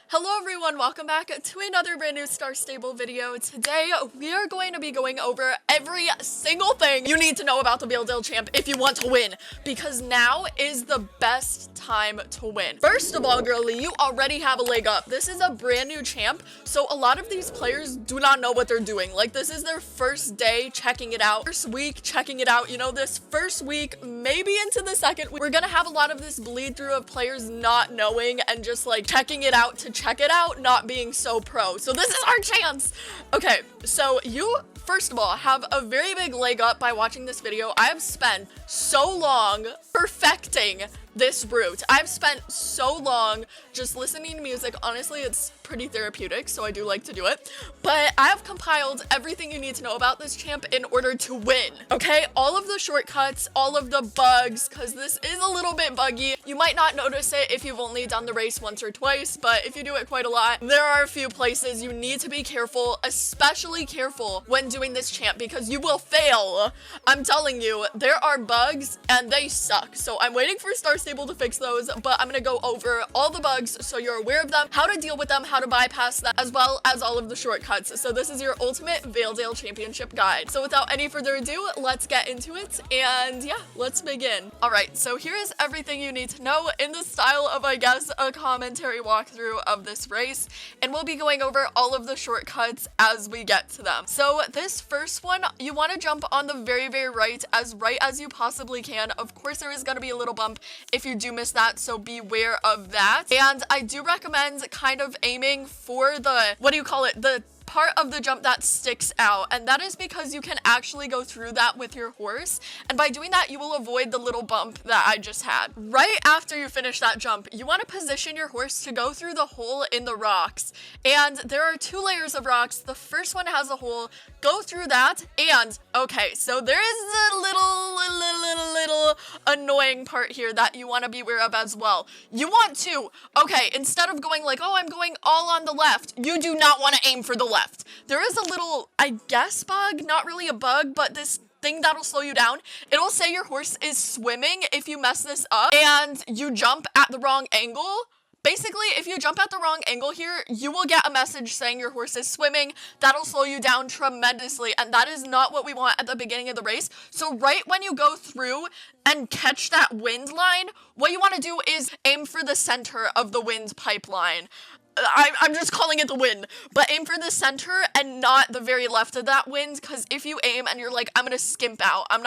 Hello everyone, welcome back to another brand new Star Stable video. Today we are going to be going over every single thing you need to know about the Valedale Champ if you want to win, because now is the best time to win. First of all, girly, you already have a leg up. This is a brand new champ, so a lot of these players do not know what they're doing. Like, this is their first day checking it out, first week checking it out. You know, this first week, maybe into the second week, we're gonna have a lot of this bleed through of players not knowing and just like checking it out to check it out, not being so pro. So this is our chance. Okay, so you first of all have a very big leg up by watching this video. I have spent so long perfecting this route. I've spent so long just listening to music. Honestly, it's pretty therapeutic, so I do like to do it. But I have compiled everything you need to know about this champ in order to win. Okay, all of the shortcuts, all of the bugs, because this is a little bit buggy. You might not notice it if you've only done the race once or twice, but if you do it quite a lot, there are a few places you need to be careful, especially careful when doing this champ, because you will fail. I'm telling you, there are bugs and they suck. So I'm waiting for Star Stable to fix those, but I'm gonna go over all the bugs so you're aware of them, how to deal with them, how to bypass them, as well as all of the shortcuts. So this is your ultimate Valedale Championship guide. So without any further ado, let's get into it, and yeah, let's begin. All right, so here is everything you need to know in the style of, I guess, a commentary walkthrough of this race, and we'll be going over all of the shortcuts as we get to them. So this first one, you want to jump on the very right as you possibly can. Of course, there is going to be a little bump if you do miss that, so beware of that. And I do recommend kind of aiming for the, what do you call it, the part of the jump that sticks out, and that is because you can actually go through that with your horse, and by doing that you will avoid the little bump that I just had. Right after you finish that jump, you want to position your horse to go through the hole in the rocks, and there are 2 layers of rocks. The first one has a hole. Go through that, and okay, so there is a little annoying part here that you want to be aware of as well. You want to, okay, instead of going like, oh, I'm going all on the left, you do not want to aim for the left. There is a little, I guess, bug, not really a bug, but this thing that'll slow you down. It'll say your horse is swimming if you mess this up and you jump at the wrong angle. Basically, if you jump at the wrong angle here, you will get a message saying your horse is swimming. That'll slow you down tremendously, and that is not what we want at the beginning of the race. So right when you go through and catch that wind line, what you want to do is aim for the center of the wind pipeline. I'm just calling it the wind, but aim for the center and not the very left of that wind, because if you aim and you're like, I'm gonna skimp out, I'm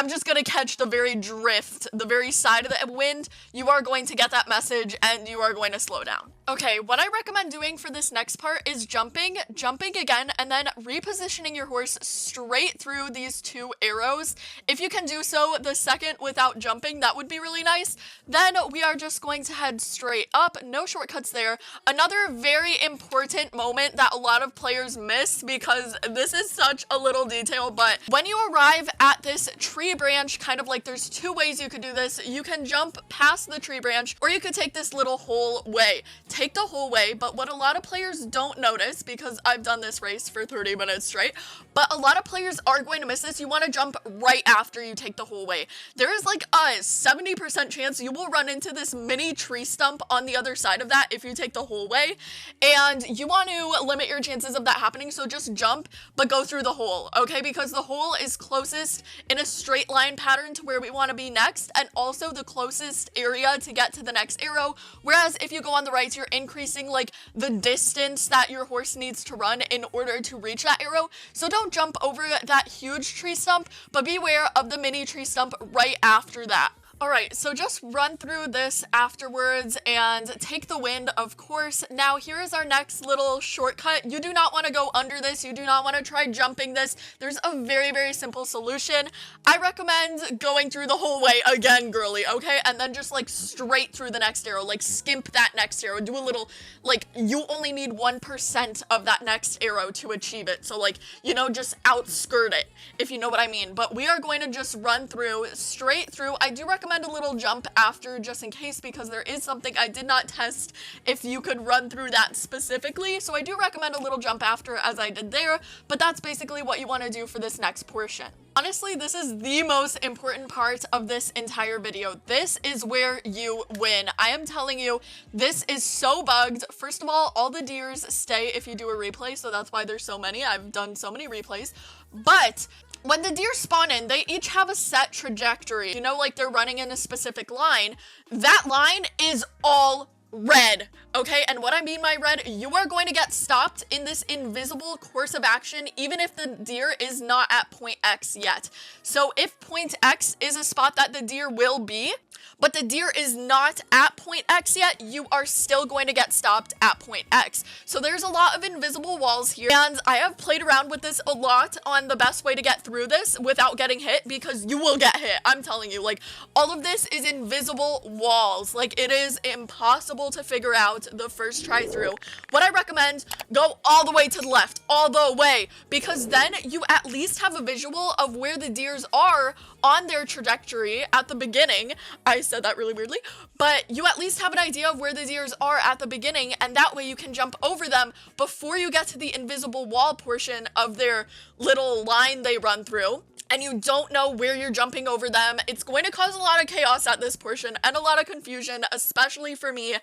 just gonna catch the very drift, the very side of the wind, you are going to get that message and you are going to slow down. Okay, what I recommend doing for this next part is jumping again, and then repositioning your horse straight through these 2 arrows. If you can do so the second without jumping, that would be really nice. Then we are just going to head straight up, no shortcuts there. Another very important moment that a lot of players miss, because this is such a little detail, but when you arrive at this tree branch, kind of like there's 2 ways you could do this. You can jump past the tree branch, or you could take this little whole way. Take the whole way, but what a lot of players don't notice, because I've done this race for 30 minutes straight, but a lot of players are going to miss this. You want to jump right after you take the whole way. There is like a 70% chance you will run into this mini tree stump on the other side of that if you take the whole way, and you want to limit your chances of that happening, so just jump, but go through the hole, okay? Because the hole is closest in a straight line pattern to where we want to be next, and also the closest area to get to the next arrow, whereas if you go on the right, you're increasing like the distance that your horse needs to run in order to reach that arrow. So don't jump over that huge tree stump, but beware of the mini tree stump right after that. Alright, so just run through this afterwards and take the wind, of course. Now, here is our next little shortcut. You do not want to go under this. You do not want to try jumping this. There's a very simple solution. I recommend going through the whole way again, girly, okay? And then just, like, straight through the next arrow. Like, skimp that next arrow. Do a little, like, you only need 1% of that next arrow to achieve it. So, like, you know, just outskirt it, if you know what I mean. But we are going to just run through, straight through. I do recommend recommend a little jump after just in case, because there is something I did not test if you could run through that specifically. So I do recommend a little jump after, as I did there, but that's basically what you want to do for this next portion. Honestly, this is the most important part of this entire video. This is where you win. I am telling you, this is so bugged. First of all the deers stay if you do a replay, so that's why there's so many. I've done so many replays. But when the deer spawn in, they each have a set trajectory. You know, like they're running in a specific line. That line is all red, okay? And what I mean by red, you are going to get stopped in this invisible course of action even if the deer is not at point X yet. So if point X is a spot that the deer will be, but the deer is not at point X yet, you are still going to get stopped at point X. So there's a lot of invisible walls here, and I have played around with this a lot on the best way to get through this without getting hit, because you will get hit. I'm telling you, like, all of this is invisible walls. Like, it is impossible to figure out the first try through. What I recommend, go all the way to the left, all the way, because then you at least have a visual of where the deers are on their trajectory at the beginning. I said that really weirdly, but you at least have an idea of where the deers are at the beginning, and that way you can jump over them before you get to the invisible wall portion of their little line they run through, and you don't know where you're jumping over them. It's going to cause a lot of chaos at this portion and a lot of confusion, especially for me.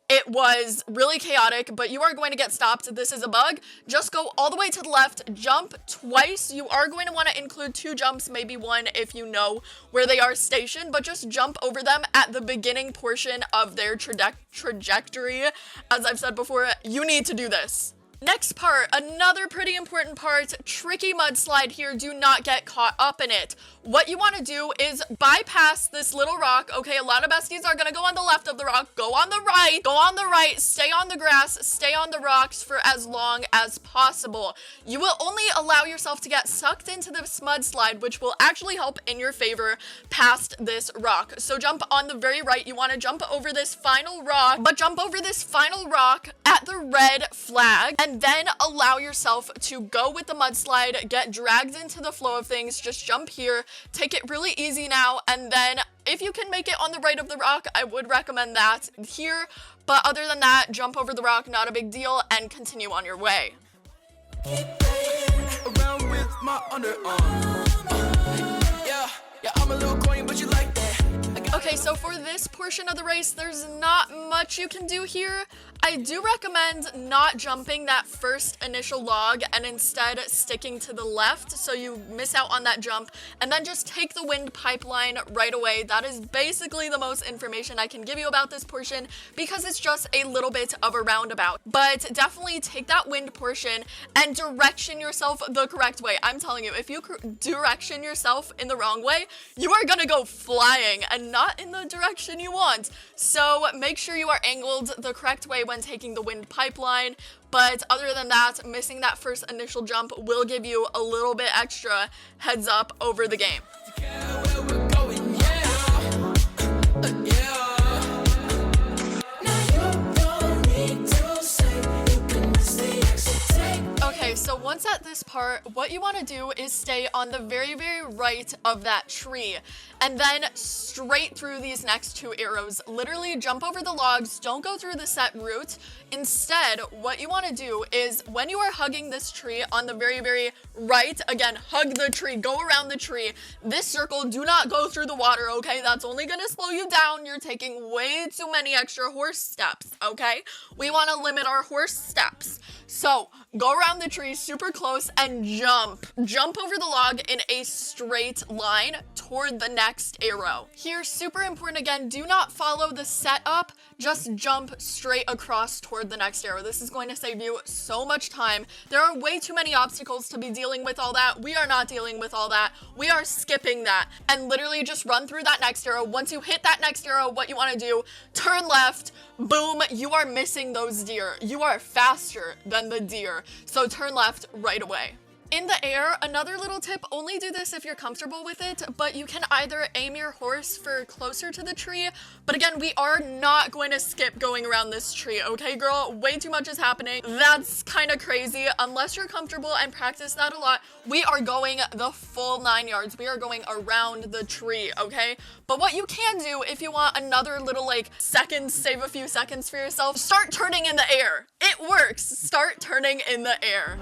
It was really chaotic, but you are going to get stopped. This is a bug. Just go all the way to the left, jump twice. You are going to want to include 2 jumps, maybe 1 if you know where they are stationed, but just jump over them at the beginning portion of their trajectory. As I've said before, you need to do this. Next part, another pretty important part, tricky mudslide here. Do not get caught up in it. What you want to do is bypass this little rock. Okay, a lot of besties are going to go on the left of the rock. Go on the right, stay on the grass, stay on the rocks for as long as possible. You will only allow yourself to get sucked into this mudslide, which will actually help in your favor past this rock. So jump on the very right. You want to jump over this final rock, but jump over this final rock at the red flag, and then allow yourself to go with the mudslide, get dragged into the flow of things. Just jump here, take it really easy now, and then if you can make it on the right of the rock, I would recommend that here, but other than that, jump over the rock, not a big deal, and continue on your way. Around with my underarm. Yeah, I'm a little corny, but you like that. Okay, so for this portion of the race, there's not much you can do here. I do recommend not jumping that first initial log and instead sticking to the left so you miss out on that jump, and then just take the wind pipeline right away. That is basically the most information I can give you about this portion because it's just a little bit of a roundabout. But definitely take that wind portion and direction yourself the correct way. I'm telling you, if you direction yourself in the wrong way, you are gonna go flying and not in the direction you want. So make sure you are angled the correct way when taking the wind pipeline. But other than that, missing that first initial jump will give you a little bit extra heads up over the game. Okay, so once at this part, what you want to do is stay on the very, very right of that tree, and then straight through these next 2 arrows. Literally jump over the logs, don't go through the set route. Instead, what you want to do is when you are hugging this tree on the very, very right, again, hug the tree, go around the tree. This circle, do not go through the water, okay? That's only going to slow you down. You're taking way too many extra horse steps, okay? We want to limit our horse steps. So go around the tree super close and jump. Jump over the log in a straight line toward the next arrow. Here, super important again, do not follow the setup, just jump straight across toward the next arrow. This is going to save you so much time. There are way too many obstacles to be dealing with all that. We are not dealing with all that. We are skipping that and literally just run through that next arrow. Once you hit that next arrow, what you want to do, turn left, boom, you are missing those deer. You are faster than the deer, so turn left right away. In the air, another little tip, only do this if you're comfortable with it, but you can either aim your horse for closer to the tree, but again, we are not going to skip going around this tree, okay, girl? Way too much is happening. That's kind of crazy. Unless you're comfortable and practice that a lot, we are going the full 9 yards. We are going around the tree, okay? But what you can do if you want another little, like, seconds, save a few seconds for yourself, start turning in the air. It works. Start turning in the air.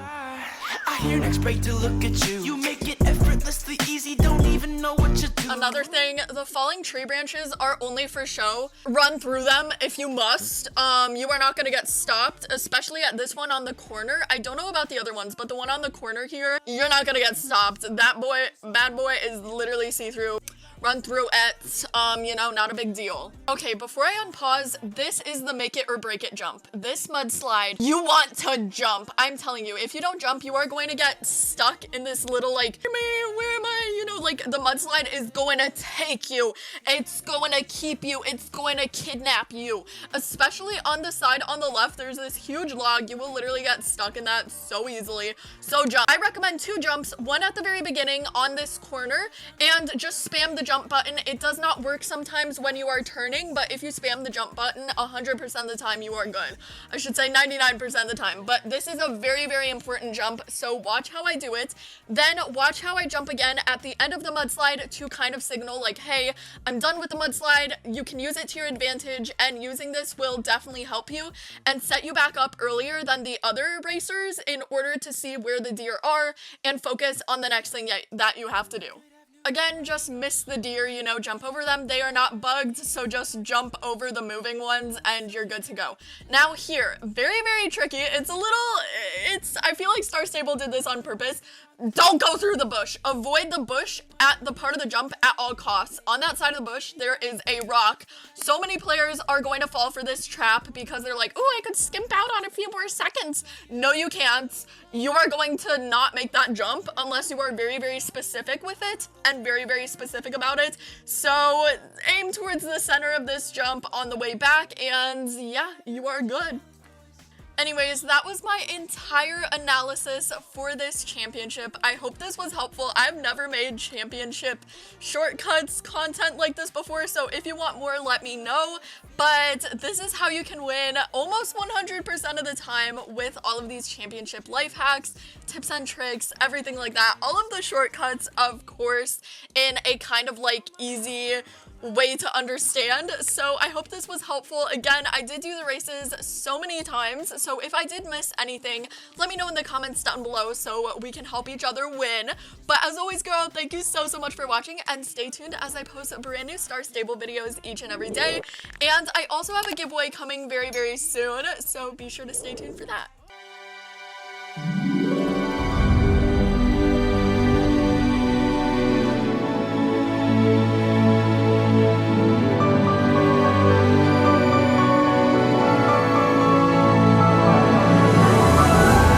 I hear next break to look at you. You make it effortlessly easy, don't even know what you do. Another thing, the falling tree branches are only for show. Run through them if you must. You are not gonna get stopped, especially at this one on the corner. I don't know about the other ones, but the one on the corner here, you're not gonna get stopped. That boy, bad boy, is literally see-through. Run through it, you know, not a big deal. Okay, before I unpause, this is the make it or break it jump. This mudslide, you want to jump. I'm telling you, if you don't jump, you are going to get stuck in this little, like, where am I? You know, like, the mudslide is going to take you. It's going to keep you. It's going to kidnap you. Especially on the side on the left, there's this huge log. You will literally get stuck in that so easily. So jump. I recommend 2 jumps, one at the very beginning on this corner, and just spam the jump button. It does not work sometimes when you are turning, but if you spam the jump button 100% of the time, you are good. I should say 99% of the time, but this is a very, very important jump, so watch how I do it. Then watch how I jump again at the end of the mudslide to kind of signal like, hey, I'm done with the mudslide. You can use it to your advantage, and using this will definitely help you and set you back up earlier than the other racers in order to see where the deer are and focus on the next thing that you have to do. Again, just miss the deer, you know, jump over them. They are not bugged, so just jump over the moving ones and you're good to go. Now here, very, very tricky. I feel like Star Stable did this on purpose. Don't go through the bush. Avoid the bush at the part of the jump at all costs. On that side of the bush, there is a rock. So many players are going to fall for this trap because they're like, oh, I could skimp out on a few more seconds. No, you can't. You are going to not make that jump unless you are very, very specific with it and very, very specific about it. So aim towards the center of this jump on the way back, and yeah, you are good. Anyways, that was my entire analysis for this championship. I hope this was helpful. I've never made championship shortcuts content like this before, so if you want more, let me know. But this is how you can win almost 100% of the time with all of these championship life hacks, tips and tricks, everything like that. All of the shortcuts, of course, in a kind of like easy way to understand. So I hope this was helpful. Again, I did do the races so many times, so if I did miss anything, let me know in the comments down below so we can help each other win. But as always, girl, thank you so much for watching, and stay tuned as I post brand new Star Stable videos each and every day. And I also have a giveaway coming very, very soon, so be sure to stay tuned for that.